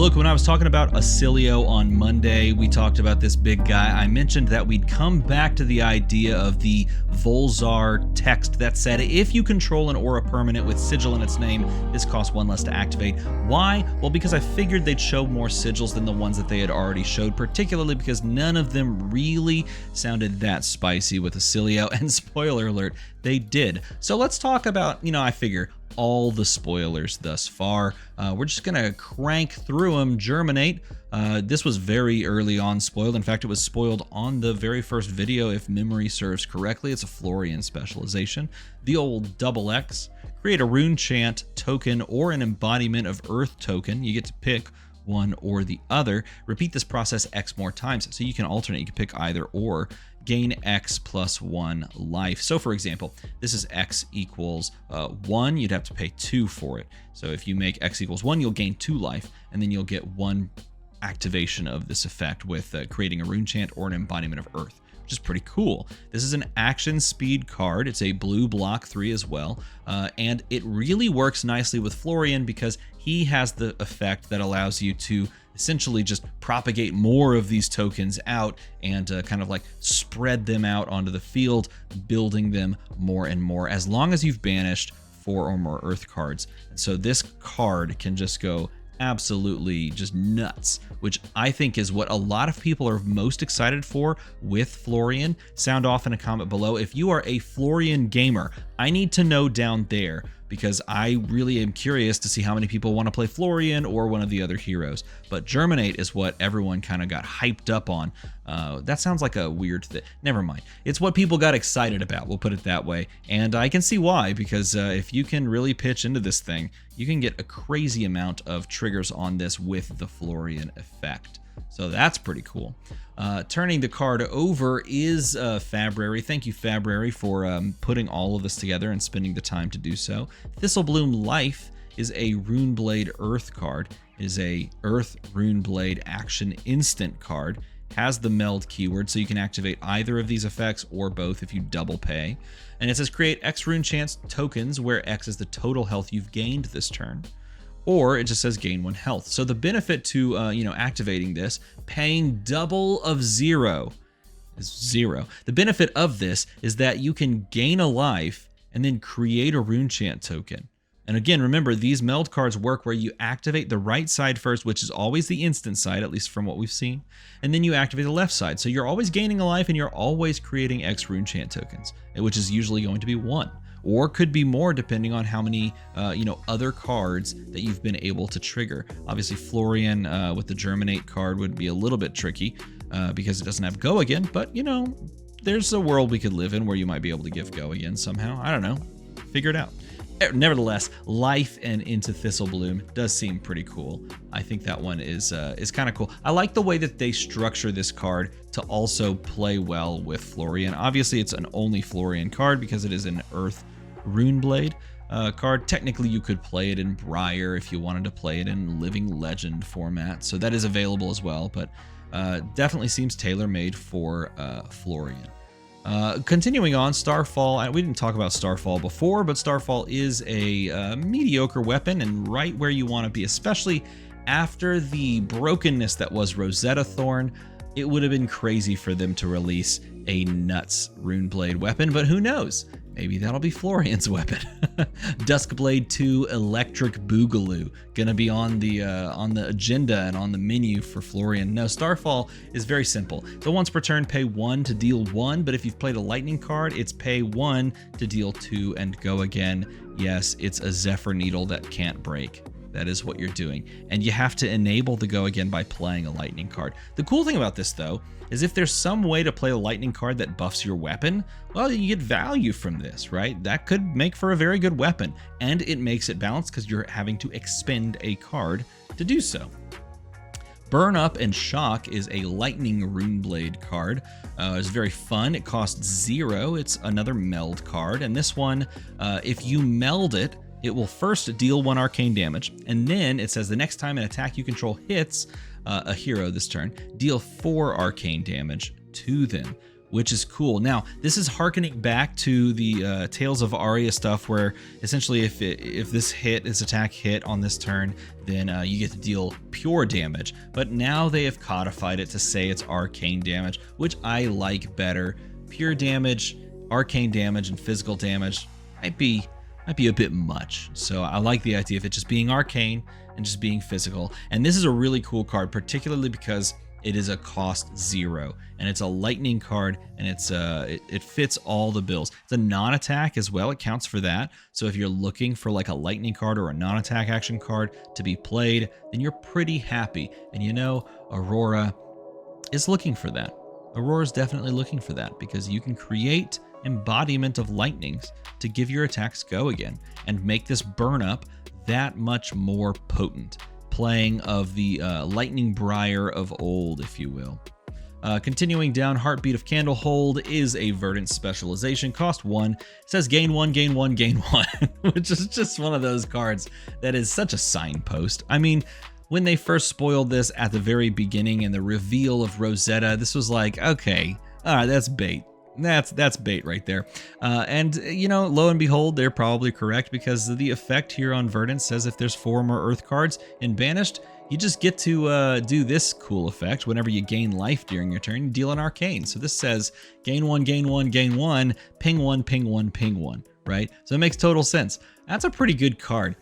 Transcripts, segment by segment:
Look, when I was talking about Ailio on Monday, we talked about this big guy. I mentioned that we'd come back to the idea of the Volzar text that said, if you control an aura permanent with Sigil in its name, this costs 1 less to activate. Why? Well, because I figured they'd show more sigils than the ones that they had already showed, particularly because none of them really sounded that spicy with Ailio, and spoiler alert, they did. So let's talk about, I figure, all the spoilers thus far. We're just gonna crank through them. Germinate. This was very early on spoiled. In fact, it was spoiled on the very first video, if memory serves correctly. It's a Florian specialization. The old double X. Create a rune chant token or an embodiment of Earth token. You get to pick one or the other. Repeat this process X more times. So you can alternate. You can pick either or. Gain X plus 1 life. So for example, this is X equals 1. You'd have to pay 2 for it. So if you make X equals 1, you'll gain 2 life, and then you'll get 1 activation of this effect with creating a rune chant or an embodiment of Earth, which is pretty cool. This is an action speed card. It's a blue block 3 as well. And it really works nicely with Florian because he has the effect that allows you to essentially just propagate more of these tokens out and kind of like spread them out onto the field, building them more and more as long as you've banished 4 or more Earth cards. And so this card can just go absolutely just nuts, which I think is what a lot of people are most excited for with Florian. Sound off in a comment below if you are a Florian gamer. I need to know down there because I really am curious to see how many people want to play Florian or one of the other heroes. But Germinate is what everyone kind of got hyped up on. That sounds like a weird thing. Never mind. It's what people got excited about, we'll put it that way. And I can see why, because if you can really pitch into this thing, you can get a crazy amount of triggers on this with the Florian effect. So that's pretty cool. Turning the card over is Fabrary. Thank you, Fabrary, for putting all of this together and spending the time to do so. Thistle Bloom Life is a Runeblade Earth card. It is a Earth Runeblade action instant card. Has the meld keyword, so you can activate either of these effects or both if you double pay. And it says create X rune chance tokens, where X is the total health you've gained this turn. Or it just says gain 1 health. So the benefit to activating this, paying double of 0 is 0. The benefit of this is that you can gain a life and then create a rune chant token. And again, remember, these meld cards work where you activate the right side first, which is always the instant side, at least from what we've seen, and then you activate the left side. So you're always gaining a life and you're always creating X rune chant tokens, which is usually going to be 1. Or could be more depending on how many other cards that you've been able to trigger. Obviously Florian with the Germinate card would be a little bit tricky because it doesn't have Go Again, but there's a world we could live in where you might be able to give Go Again somehow. I don't know, figure it out. Nevertheless, Life and Into Thistle Bloom does seem pretty cool. I think that one is kind of cool. I like the way that they structure this card to also play well with Florian. Obviously, it's an only Florian card because it is an Earth Runeblade card. Technically, you could play it in Briar if you wanted to play it in Living Legend format, so that is available as well, but definitely seems tailor-made for Florian. Continuing on, Starfall. We didn't talk about Starfall before, but Starfall is a mediocre weapon and right where you want to be, especially after the brokenness that was Rosetta Thorn. It would have been crazy for them to release a nuts Runeblade weapon, but who knows? Maybe that'll be Florian's weapon. Duskblade 2 Electric Boogaloo, gonna be on the agenda and on the menu for Florian. No, Starfall is very simple. So once per turn, pay 1 to deal 1, but if you've played a lightning card, it's pay 1 to deal 2 and go again. Yes, it's a Zephyr Needle that can't break. That is what you're doing. And you have to enable the go again by playing a lightning card. The cool thing about this, though, is if there's some way to play a lightning card that buffs your weapon, well, you get value from this, right? That could make for a very good weapon. And it makes it balanced because you're having to expend a card to do so. Burnup and Shock is a Lightning Runeblade card. It's very fun. It costs 0. It's another meld card. And this one, if you meld it, it will first deal 1 arcane damage, and then it says the next time an attack you control hits a hero this turn, deal 4 arcane damage to them, which is cool. Now, this is harkening back to the Tales of Aria stuff, where essentially if this attack hit on this turn, then you get to deal pure damage. But now they have codified it to say it's arcane damage, which I like better. Pure damage, arcane damage, and physical damage might be a bit much. So I like the idea of it just being arcane and just being physical. And this is a really cool card, particularly because it is a cost 0, and it's a lightning card, and it fits all the bills. It's a non-attack as well. It counts for that. So if you're looking for like a lightning card or a non-attack action card to be played, then you're pretty happy. And you know, Aurora is looking for that. Aurora's definitely looking for that, because you can create embodiment of lightnings to give your attacks go again and make this burn up that much more potent, playing of the lightning briar of old, if you will. Continuing down, Heartbeat of Candlehold is a Verdance specialization, cost 1. It says gain 1, gain 1, gain 1, which is just one of those cards that is such a signpost. I mean, when they first spoiled this at the very beginning in the reveal of Rosetta, this was like, okay, all right, that's bait. That's bait right there. And, you know, lo and behold, they're probably correct, because the effect here on Verdance says if there's 4 more Earth cards in Banished, you just get to do this cool effect. Whenever you gain life during your turn, you deal an arcane. So this says gain 1, gain 1, gain 1, ping 1, ping 1, ping 1, right? So it makes total sense. That's a pretty good card.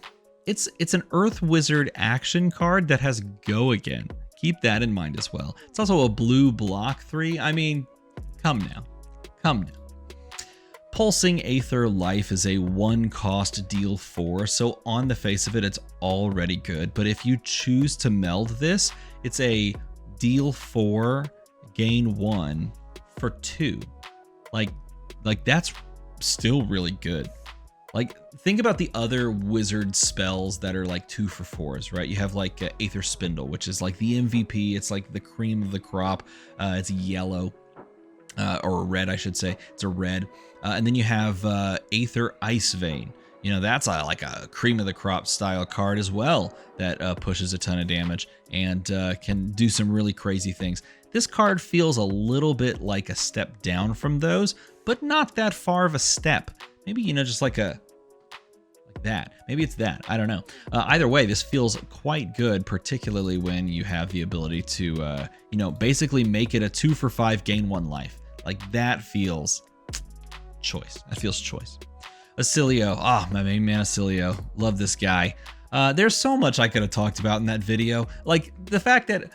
It's an Earth Wizard action card that has go again. Keep that in mind as well. It's also a blue block 3. I mean, come now. Pulsing Aether Life is a 1 cost deal 4, so on the face of it, it's already good. But if you choose to meld this, it's a deal 4, gain 1 for 2. Like that's still really good. Like, think about the other wizard spells that are like 2 for 4s, right? You have like Aether Spindle, which is like the MVP. It's like the cream of the crop. It's yellow. Or a red, I should say. It's a red. And then you have Aether Ice Vein. You know, that's like a cream of the crop style card as well that pushes a ton of damage and can do some really crazy things. This card feels a little bit like a step down from those, but not that far of a step. Maybe, you know, just like that. Maybe it's that. I don't know. Either way, this feels quite good, particularly when you have the ability to, you know, basically make it a 2 for 5, gain 1 life. Like, that feels choice. That feels choice. Ailio. My main man Ailio. Love this guy. There's so much I could have talked about in that video. Like, the fact that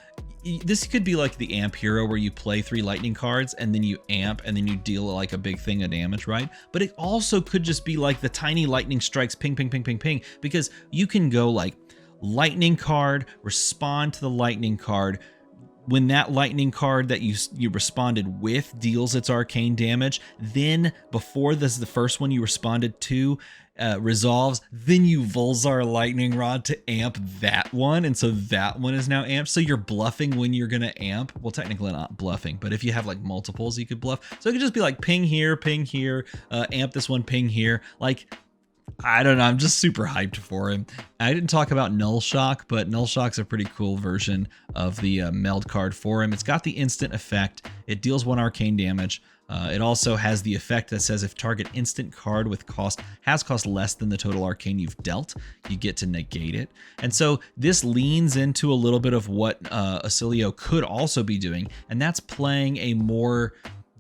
this could be like the amp hero where you play 3 lightning cards and then you amp and then you deal like a big thing of damage, right? But it also could just be like the tiny lightning strikes, ping, ping, ping, ping, ping, because you can go like lightning card, respond to the lightning card. When that lightning card that you responded with deals its arcane damage, then before this, the first one you responded to resolves, then you Volzar Lightning Rod to amp that one, and so that one is now amped. So you're bluffing when you're gonna amp. Well, technically not bluffing, but if you have like multiples, you could bluff. So it could just be like ping here, amp this one, ping here. Like, I don't know, I'm just super hyped for him. I didn't talk about Null Shock, but Null Shock's a pretty cool version of the meld card for him. It's got the instant effect. It deals 1 arcane damage. It also has the effect that says if target instant card with cost less than the total arcane you've dealt, you get to negate it. And so this leans into a little bit of what Ailio could also be doing, and that's playing a more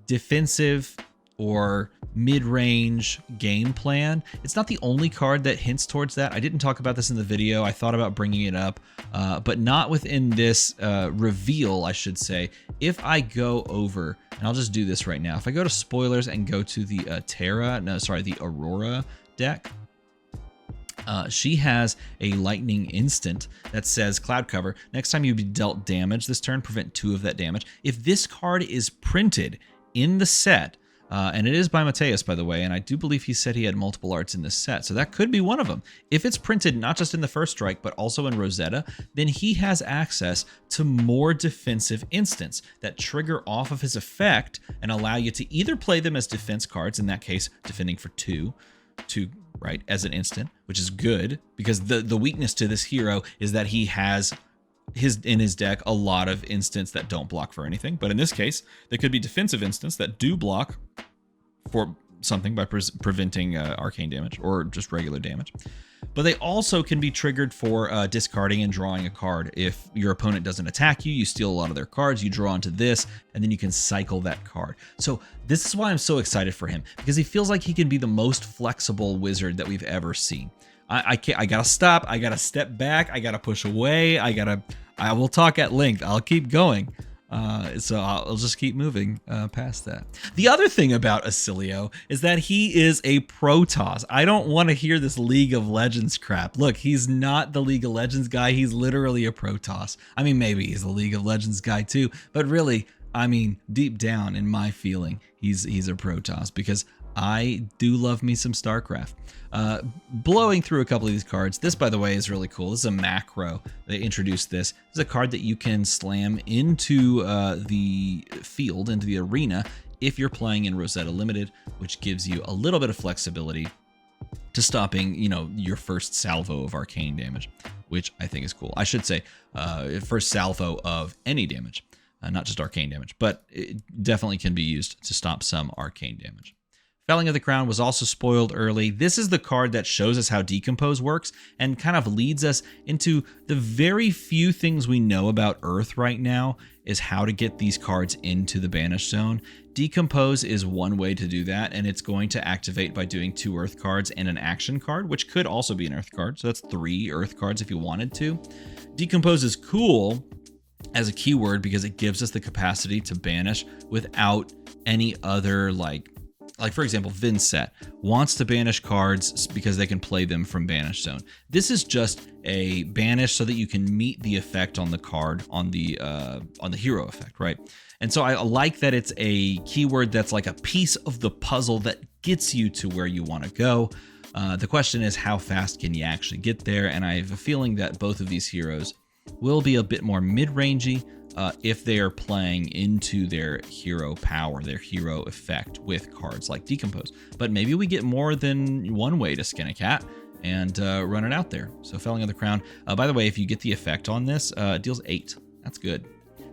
defensive or mid-range game plan. It's not the only card that hints towards that. I didn't talk about this in the video. I thought about bringing it up, but not within this reveal, I should say. If I go over, and I'll just do this right now. If I go to spoilers and go to the the Aurora deck, she has a lightning instant that says Cloud Cover. Next time you be dealt damage this turn, prevent 2 of that damage. If this card is printed in the set, and it is by Mateus, by the way, and I do believe he said he had multiple arts in this set, so that could be one of them. If it's printed not just in the first strike, but also in Rosetta, then he has access to more defensive instants that trigger off of his effect and allow you to either play them as defense cards, in that case, defending for 2, right, as an instant, which is good, because the weakness to this hero is that he has in his deck a lot of instants that don't block for anything. But in this case, there could be defensive instants that do block for something by preventing arcane damage or just regular damage. But they also can be triggered for discarding and drawing a card. If your opponent doesn't attack you, you steal a lot of their cards, you draw into this, and then you can cycle that card. So this is why I'm so excited for him, because he feels like he can be the most flexible wizard that we've ever seen. I gotta stop, I gotta step back, I gotta push away, I will talk at length, I'll keep going. So I'll just keep moving past that. The other thing about Ailio is that he is a Protoss. I don't want to hear this League of Legends crap. Look, he's not the League of Legends guy. He's literally a Protoss. I mean, maybe he's a League of Legends guy too, but really, I mean, deep down in my feeling, he's a Protoss, because I do love me some StarCraft. Blowing through a couple of these cards. This, by the way, is really cool. This is a macro. They introduced this. This is a card that you can slam into the field, into the arena, if you're playing in Rosetta Limited, which gives you a little bit of flexibility to stopping, your first salvo of arcane damage, which I think is cool. I should say first salvo of any damage, not just arcane damage, but it definitely can be used to stop some arcane damage. Felling of the Crown was also spoiled early. This is the card that shows us how Decompose works and kind of leads us into the very few things we know about Earth right now, is how to get these cards into the Banished Zone. Decompose is one way to do that, and it's going to activate by doing 2 Earth cards and an action card, which could also be an Earth card. So that's 3 Earth cards if you wanted to. Decompose is cool as a keyword because it gives us the capacity to banish without any other, like for example, Vincent wants to banish cards because they can play them from Banished Zone. This is just a banish so that you can meet the effect on the card on the hero effect, right? And so I like that it's a keyword that's like a piece of the puzzle that gets you to where you want to go. The question is, how fast can you actually get there? And I have a feeling that both of these heroes will be a bit more mid-rangey if they are playing into their hero power, their hero effect with cards like Decompose. But maybe we get more than one way to skin a cat and run it out there. So Felling of the Crown. By the way, if you get the effect on this, it deals 8. That's good.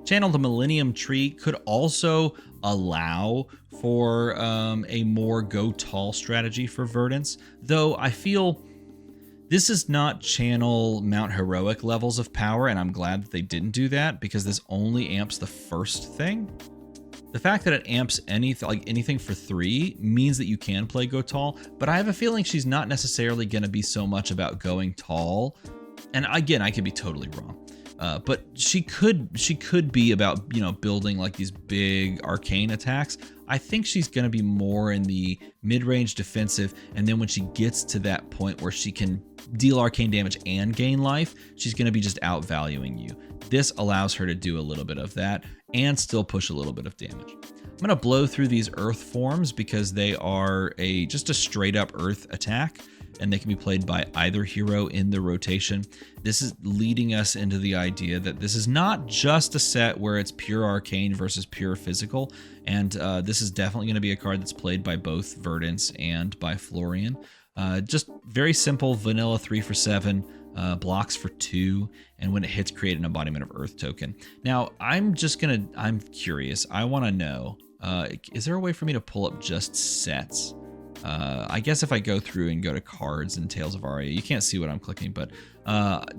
Channel the Millennium Tree could also allow for a more go tall strategy for Verdance, though I feel this is not channel Mount Heroic levels of power, and I'm glad that they didn't do that, because this only amps the first thing. The fact that it amps anything for 3 means that you can play go tall, but I have a feeling she's not necessarily going to be so much about going tall. And again, I could be totally wrong. But she could be about, building like these big arcane attacks. I think she's going to be more in the mid-range defensive, and then when she gets to that point where she can deal arcane damage and gain life, she's going to be just outvaluing you. This allows her to do a little bit of that and still push a little bit of damage. I'm going to blow through these Earth forms because they are just a straight up Earth attack, and they can be played by either hero in the rotation. This is leading us into the idea that this is not just a set where it's pure arcane versus pure physical, and this is definitely going to be a card that's played by both Verdance and by Florian. Just very simple vanilla 3 for 7, blocks for 2, and when it hits, create an Embodiment of Earth token. Now, I'm curious. I want to know, is there a way for me to pull up just sets? I guess if I go through and go to cards and Tales of Aria, you can't see what I'm clicking, but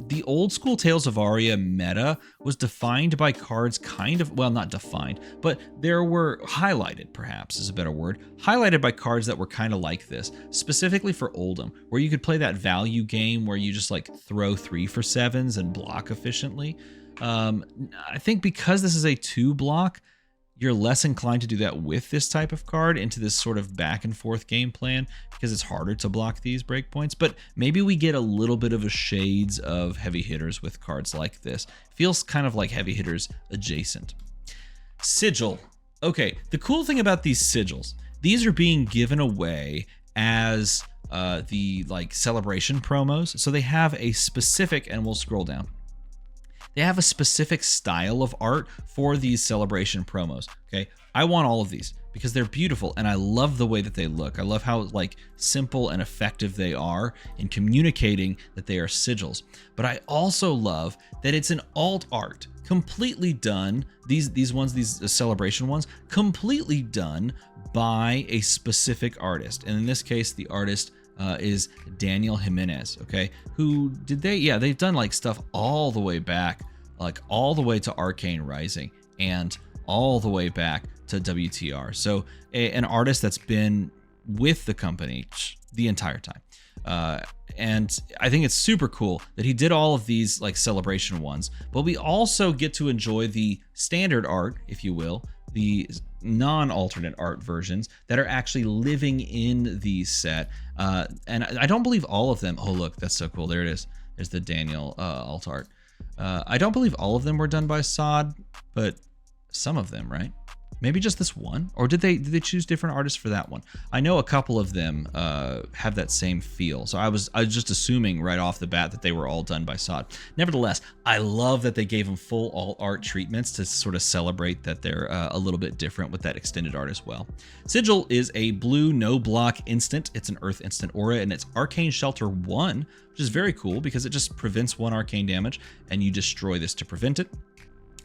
the old school Tales of Aria meta was defined by cards not defined, but there were highlighted, perhaps is a better word, highlighted by cards that were kind of like this, specifically for Oldhim, where you could play that value game where you just like throw 3 for 7s and block efficiently. I think because this is a 2 block, you're less inclined to do that with this type of card into this sort of back and forth game plan because it's harder to block these breakpoints. But maybe we get a little bit of a shades of heavy hitters with cards like this. Feels kind of like heavy hitters adjacent. Sigil. Okay, the cool thing about these sigils, these are being given away as the celebration promos. So they have a specific, and we'll scroll down. They have a specific style of art for these celebration promos. Okay, I want all of these because they're beautiful and I love the way that they look. I love how like simple and effective they are in communicating that they are sigils. But I also love that it's an alt art, completely done. These celebration ones, completely done by a specific artist. And in this case, the artist is Daniel Jimenez, okay? Who did they? Yeah, they've done like stuff all the way back, like all the way to Arcane Rising and all the way back to WTR. So an artist that's been with the company the entire time. And I think it's super cool that he did all of these like celebration ones, but we also get to enjoy the standard art, if you will, the non-alternate art versions that are actually living in the set. And I don't believe all of them. Oh, look, that's so cool. There it is. There's the Daniel alt art. I don't believe all of them were done by Sod, but some of them, right? Maybe just this one, or did they choose different artists for that one? I know a couple of them have that same feel, so I was just assuming right off the bat that they were all done by Sod. Nevertheless, I love that they gave them full alt art treatments to sort of celebrate that they're a little bit different with that extended art as well. Sigil is a blue no block instant. It's an earth instant aura, and it's Arcane Shelter 1, which is very cool because it just prevents 1 arcane damage, and you destroy this to prevent it.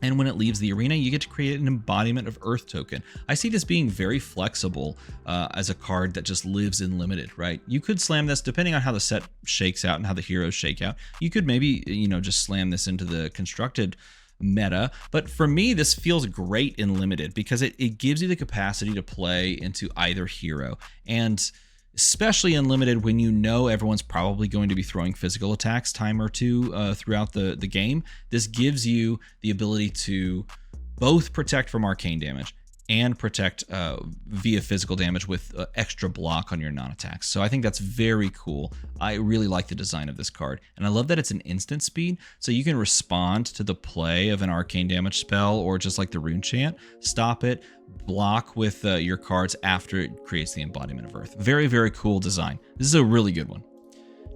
And when it leaves the arena, you get to create an embodiment of Earth token. I see this being very flexible as a card that just lives in limited, right? You could slam this depending on how the set shakes out and how the heroes shake out. You could maybe, just slam this into the constructed meta. But for me, this feels great in limited because it gives you the capacity to play into either hero. And especially in limited when you know everyone's probably going to be throwing physical attacks time or two throughout the game. This gives you the ability to both protect from arcane damage and protect via physical damage with extra block on your non-attacks. So I think that's very cool. I really like the design of this card. And I love that it's an instant speed, so you can respond to the play of an arcane damage spell or just like the rune chant, stop it, block with your cards after it creates the embodiment of Earth. Very, very cool design. This is a really good one.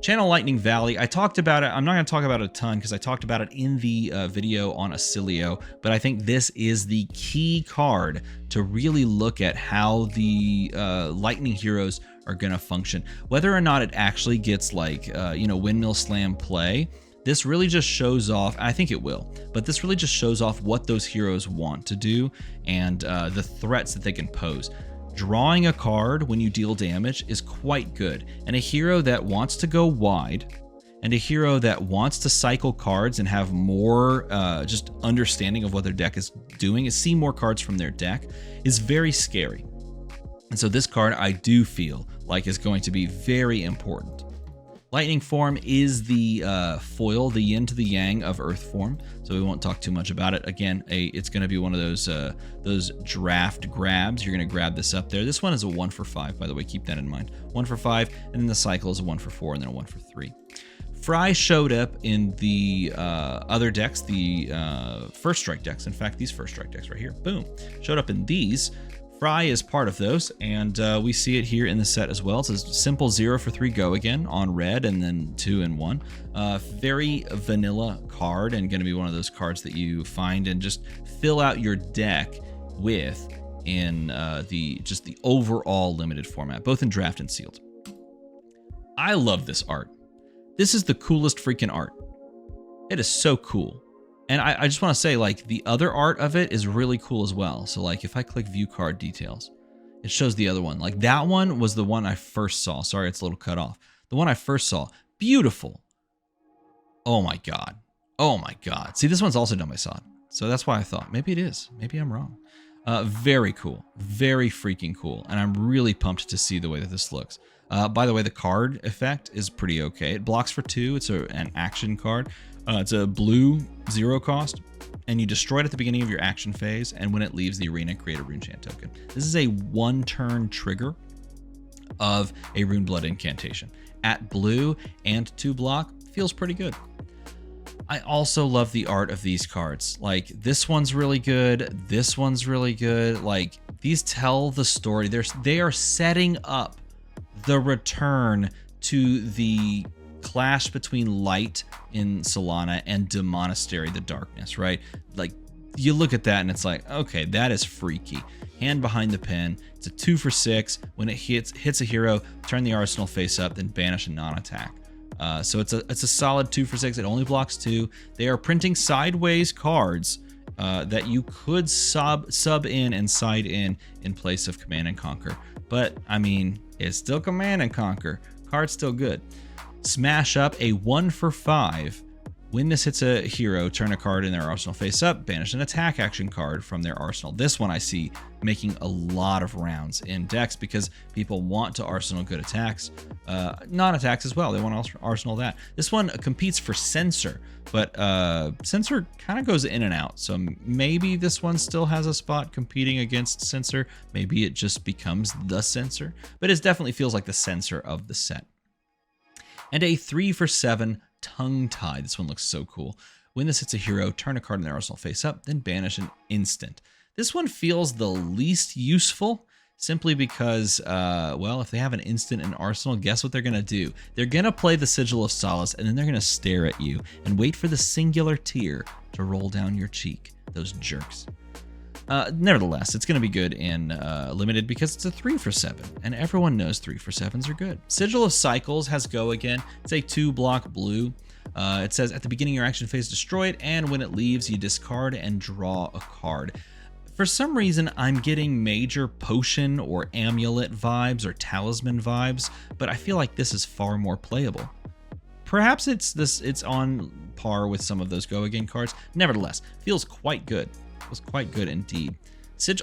Channel Lightning Valley, I talked about it. I'm not going to talk about it a ton because I talked about it in the video on Ailio, but I think this is the key card to really look at how the Lightning heroes are going to function. Whether or not it actually gets like, Windmill Slam play, this really just shows off, I think it will, but this really just shows off what those heroes want to do and the threats that they can pose. Drawing a card when you deal damage is quite good, and a hero that wants to go wide and a hero that wants to cycle cards and have more just understanding of what their deck is doing, is see more cards from their deck, is very scary. And so this card I do feel like is going to be very important. Lightning form is the foil, the yin to the yang of Earth form, so we won't talk too much about it. Again, it's going to be one of those draft grabs. You're going to grab this up there. This one is a 1 for 5, by the way. Keep that in mind. 1 for 5, and then the cycle is a 1 for 4, and then a 1 for 3. Fry showed up in the other decks, the first strike decks. In fact, these first strike decks right here, boom, showed up in these. Fry is part of those, and we see it here in the set as well. It's a simple 0 for 3 go again on red, and then 2 and 1. Very vanilla card, and going to be one of those cards that you find and just fill out your deck with in the overall limited format, both in draft and sealed. I love this art. This is the coolest freaking art. It is so cool. And I just want to say, like, the other art of it is really cool as well. So, like, if I click view card details, it shows the other one. Like, that one was the one I first saw. Sorry, it's a little cut off. The one I first saw. Beautiful. Oh, my God. Oh, my God. See, this one's also done by Sod. So that's why I thought, maybe it is. Maybe I'm wrong. Very cool. Very freaking cool. And I'm really pumped to see the way that this looks. By the way, the card effect is pretty okay. It blocks for 2. It's an action card. It's a blue 0 cost, and you destroy it at the beginning of your action phase, and when it leaves the arena, create a rune chant token. This is a 1-turn trigger of a rune blood incantation. At blue and 2 block, feels pretty good. I also love the art of these cards. Like, this one's really good. This one's really good. Like, these tell the story. They are setting up the return to the clash between light in Solana and Demonastery, the darkness, right? Like, you look at that and it's like, okay, that is freaky. Hand behind the pen. It's a 2 for 6. When it hits a hero, turn the arsenal face up, then banish a non-attack. So it's a solid 2 for 6. It only blocks 2. They are printing sideways cards that you could sub in and side in place of Command and Conquer. But I mean, it's still Command and Conquer. Card's still good. Smash up a 1 for 5. When this hits a hero, turn a card in their arsenal face up, banish an attack action card from their arsenal. This one I see making a lot of rounds in decks because people want to arsenal good attacks, non-attacks as well. They want to arsenal that. This one competes for Censor, but Censor kind of goes in and out. So maybe this one still has a spot competing against Censor. Maybe it just becomes the Censor, but it definitely feels like the Censor of the set. And a 3 for 7 Tongue Tie. This one looks so cool. When this hits a hero, turn a card in their arsenal face up, then banish an instant. This one feels the least useful simply because, well, if they have an instant in arsenal, guess what they're going to do? They're going to play the Sigil of Solace, and then they're going to stare at you and wait for the singular tear to roll down your cheek. Those jerks. Nevertheless, it's going to be good in Limited because it's a 3 for 7, and everyone knows 3 for 7s are good. Sigil of Cycles has Go again. It's a 2-block blue. It says at the beginning of your action phase, destroy it, and when it leaves, you discard and draw a card. For some reason, I'm getting Major Potion or Amulet vibes or Talisman vibes, but I feel like this is far more playable. Perhaps it's on par with some of those Go Again cards. Nevertheless, feels quite good. Was quite good indeed.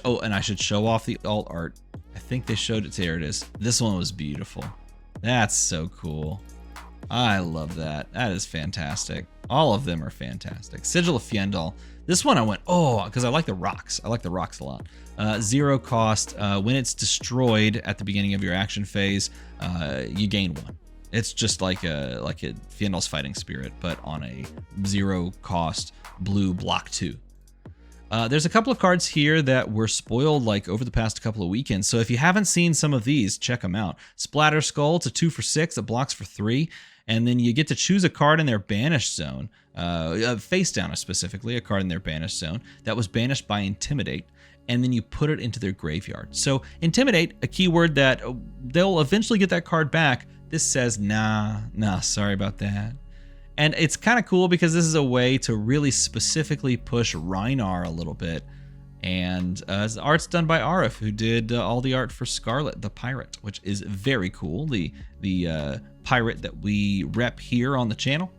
Oh, and I should show off the alt art. I think they showed it. There it is. This one was beautiful. That's so cool. I love that. That is fantastic. All of them are fantastic. Sigil of Fjendal. This one I went, oh, because I like the rocks. I like the rocks a lot. 0 cost. When it's destroyed at the beginning of your action phase, you gain 1. It's just like a Fjendal's Fighting Spirit, but on a 0 cost blue block 2. There's a couple of cards here that were spoiled like over the past couple of weekends. So if you haven't seen some of these, check them out. Splatter Skull, it's a 2 for 6 that blocks for 3. And then you get to choose a card in their banished zone, face down specifically, a card in their banished zone that was banished by Intimidate. And then you put it into their graveyard. So Intimidate, a keyword that they'll eventually get that card back. This says, nah, sorry about that. And it's kind of cool because this is a way to really specifically push Rhinar a little bit. And the art's done by Arif, who did all the art for Scarlet, the pirate, which is very cool. The pirate that we rep here on the channel.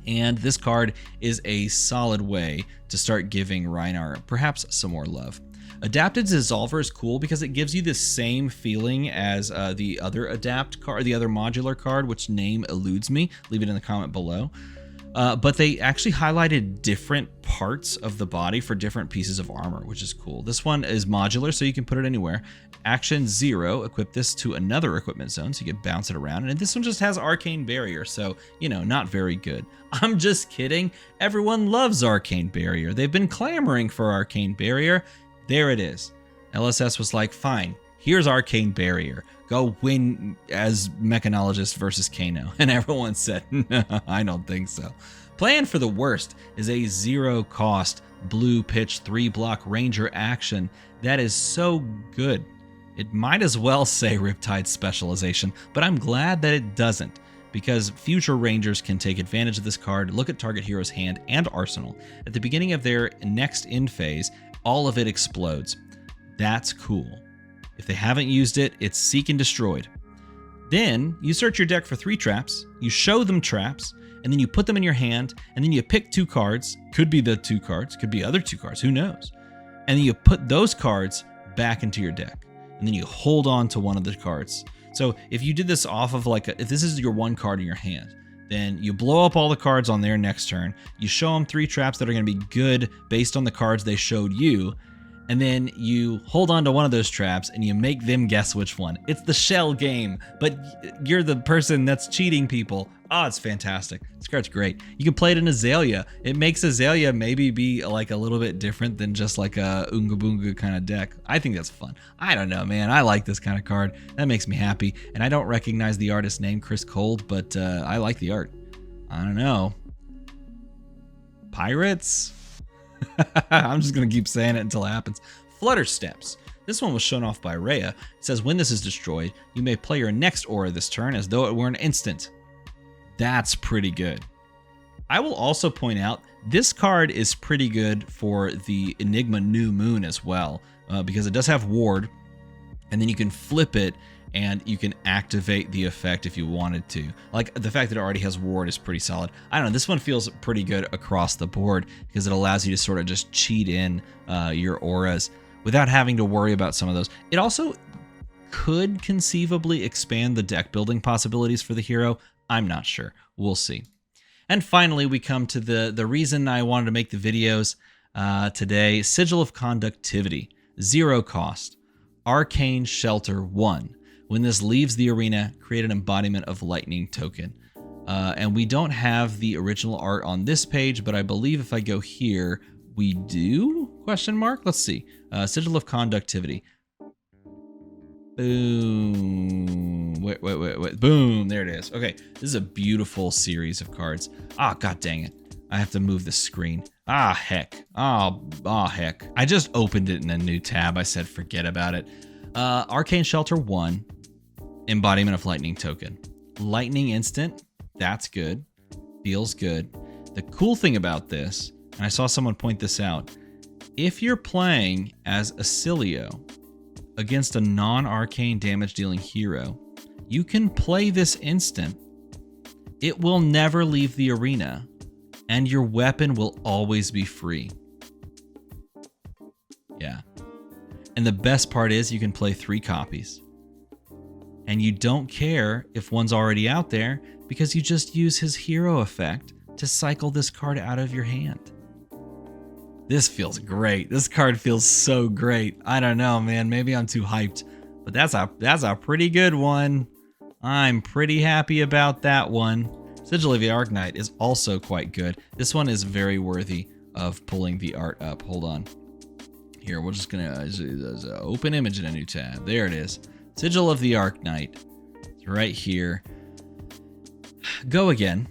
And this card is a solid way to start giving Rhinar perhaps some more love. Adapted Dissolver is cool because it gives you the same feeling as the other adapt card, the other modular card, which name eludes me. Leave it in the comment below. But they actually highlighted different parts of the body for different pieces of armor, which is cool. This one is modular, so you can put it anywhere. Action 0, equip this to another equipment zone, so you can bounce it around. And this one just has Arcane Barrier, so, you know, not very good. I'm just kidding. Everyone loves Arcane Barrier. They've been clamoring for Arcane Barrier. There it is. LSS was like, fine, here's Arcane Barrier. Go win as Mechanologist versus Kano. And everyone said, no, I don't think so. Plan for the worst is a 0 cost blue pitch 3-block ranger action. That is so good. It might as well say Riptide Specialization, but I'm glad that it doesn't, because future rangers can take advantage of this card, look at target hero's hand and arsenal. At the beginning of their next end phase, all of it explodes. That's cool. If they haven't used it, it's seek and destroyed. Then you search your deck for 3 traps, you show them traps, and then you put them in your hand, and then you pick 2 cards. Could be the 2 cards, could be other 2 cards, who knows? And then you put those cards back into your deck, and then you hold on to one of the cards. So if you did this off of if this is your 1 card in your hand, then you blow up all the cards on their next turn, you show them 3 traps that are going to be good based on the cards they showed you, and then you hold on to one of those traps and you make them guess which one. It's the shell game, but you're the person that's cheating people. Oh, it's fantastic. This card's great. You can play it in Azalea. It makes Azalea maybe be like a little bit different than just like a Oonga Boonga kind of deck. I think that's fun. I don't know, man. I like this kind of card. That makes me happy. And I don't recognize the artist's name, Chris Cold, but I like the art. I don't know. Pirates? I'm just going to keep saying it until it happens. Flutter Steps. This one was shown off by Rhea. It says when this is destroyed, you may play your next aura this turn as though it were an instant. That's pretty good. I will also point out this card is pretty good for the Enigma New Moon as well, because it does have Ward, and then you can flip it and you can activate the effect if you wanted to. Like, the fact that it already has Ward is pretty solid. I don't know, this one feels pretty good across the board because it allows you to sort of just cheat in your auras without having to worry about some of those. It also could conceivably expand the deck building possibilities for the hero. I'm not sure. We'll see. And finally, we come to the reason I wanted to make the videos today. Sigil of Conductivity. 0 cost. Arcane Shelter 1. When this leaves the arena, create an embodiment of lightning token. And we don't have the original art on this page, but I believe if I go here, we do? Question mark? Let's see. Sigil of Conductivity. Boom. Wait. Boom. There it is. Okay. This is a beautiful series of cards. Ah, god dang it. I have to move the screen. Ah, heck. Oh, heck. I just opened it in a new tab. I said forget about it. Arcane Shelter 1. Embodiment of Lightning Token. Lightning instant. That's good. Feels good. The cool thing about this, and I saw someone point this out, if you're playing as Ailio against a non-arcane damage dealing hero, you can play this instant. It will never leave the arena, and your weapon will always be free. Yeah. And the best part is you can play 3 copies. And you don't care if one's already out there because you just use his hero effect to cycle this card out of your hand. This feels great. This card feels so great. I don't know, man. Maybe I'm too hyped, but that's a pretty good one. I'm pretty happy about that one. Sigil of the Arknight is also quite good. This one is very worthy of pulling the art up. Hold on. Here, we're just gonna open image in a new tab. There it is. Sigil of the Arknight. It's right here. Go again.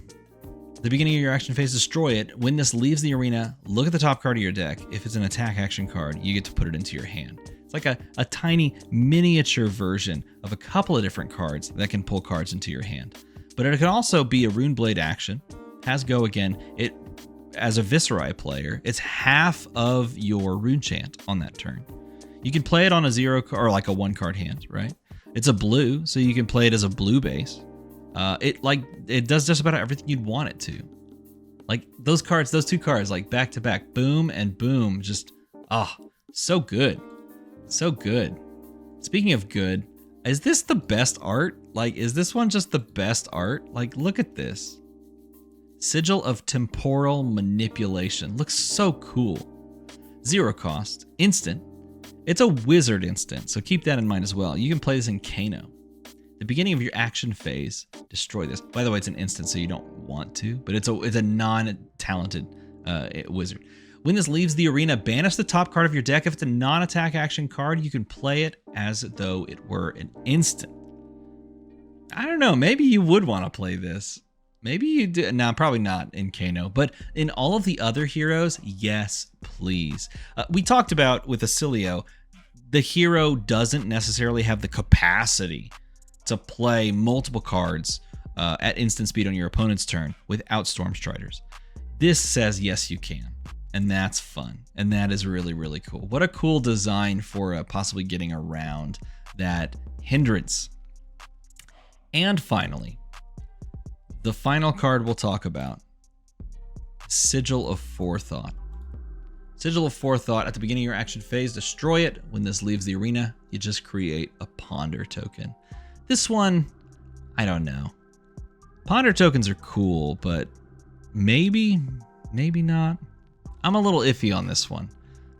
At the beginning of your action phase, destroy it. When this leaves the arena, look at the top card of your deck. If it's an attack action card, you get to put it into your hand. It's like a tiny miniature version of a couple of different cards that can pull cards into your hand. But it can also be a Runeblade action. Has go again. It, as a Viserai player, it's half of your rune chant on that turn. You can play it on a 0 or like a 1 card hand, right? It's a blue, so you can play it as a blue base. It does just about everything you'd want it to. Like those cards, those 2 cards, like back to back, boom and boom, just so good, so good. Speaking of good, is this the best art? Like, is this one just the best art? Like, look at this. Sigil of Temporal Manipulation. Looks so cool. 0 cost, instant. It's a wizard instant, so keep that in mind as well. You can play this in Kano. The beginning of your action phase, destroy this. By the way, it's an instant, so you don't want to, but it's a non-talented wizard. When this leaves the arena, banish the top card of your deck. If it's a non-attack action card, you can play it as though it were an instant. I don't know, maybe you would want to play this. Maybe you do. No, probably not in Kano, but in all of the other heroes, yes, please. We talked about with Ailio, the hero doesn't necessarily have the capacity to play multiple cards at instant speed on your opponent's turn without Stormstriders. This says yes, you can, and that's fun, and that is really, really cool. What a cool design for possibly getting around that hindrance. And finally, the final card we'll talk about, Sigil of Forethought. Sigil of Forethought, at the beginning of your action phase, destroy it. When this leaves the arena, you just create a Ponder token. This one, I don't know. Ponder tokens are cool, but maybe not. I'm a little iffy on this one,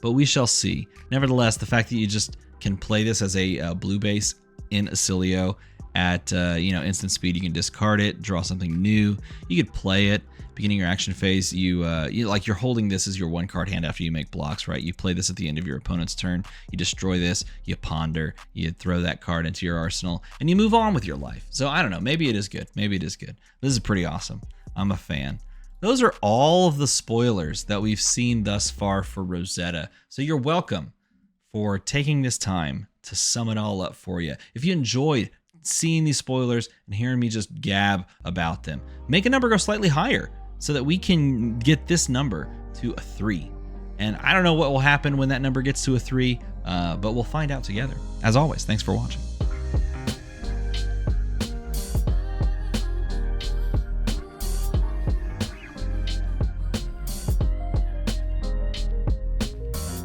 but we shall see. Nevertheless, the fact that you just can play this as a blue base in Ailio at instant speed, you can discard it, draw something new. You could play it. Beginning your action phase, you're holding this as your 1 card hand after you make blocks, right? You play this at the end of your opponent's turn. You destroy this, you ponder, you throw that card into your arsenal, and you move on with your life. So I don't know, maybe it is good. Maybe it is good. This is pretty awesome. I'm a fan. those are all of the spoilers that we've seen thus far for Rosetta. So you're welcome for taking this time to sum it all up for you. If you enjoyed seeing these spoilers and hearing me just gab about them, make a number go slightly higher so that we can get this number to a 3. And I don't know what will happen when that number gets to a 3, but we'll find out together. As always, thanks for watching.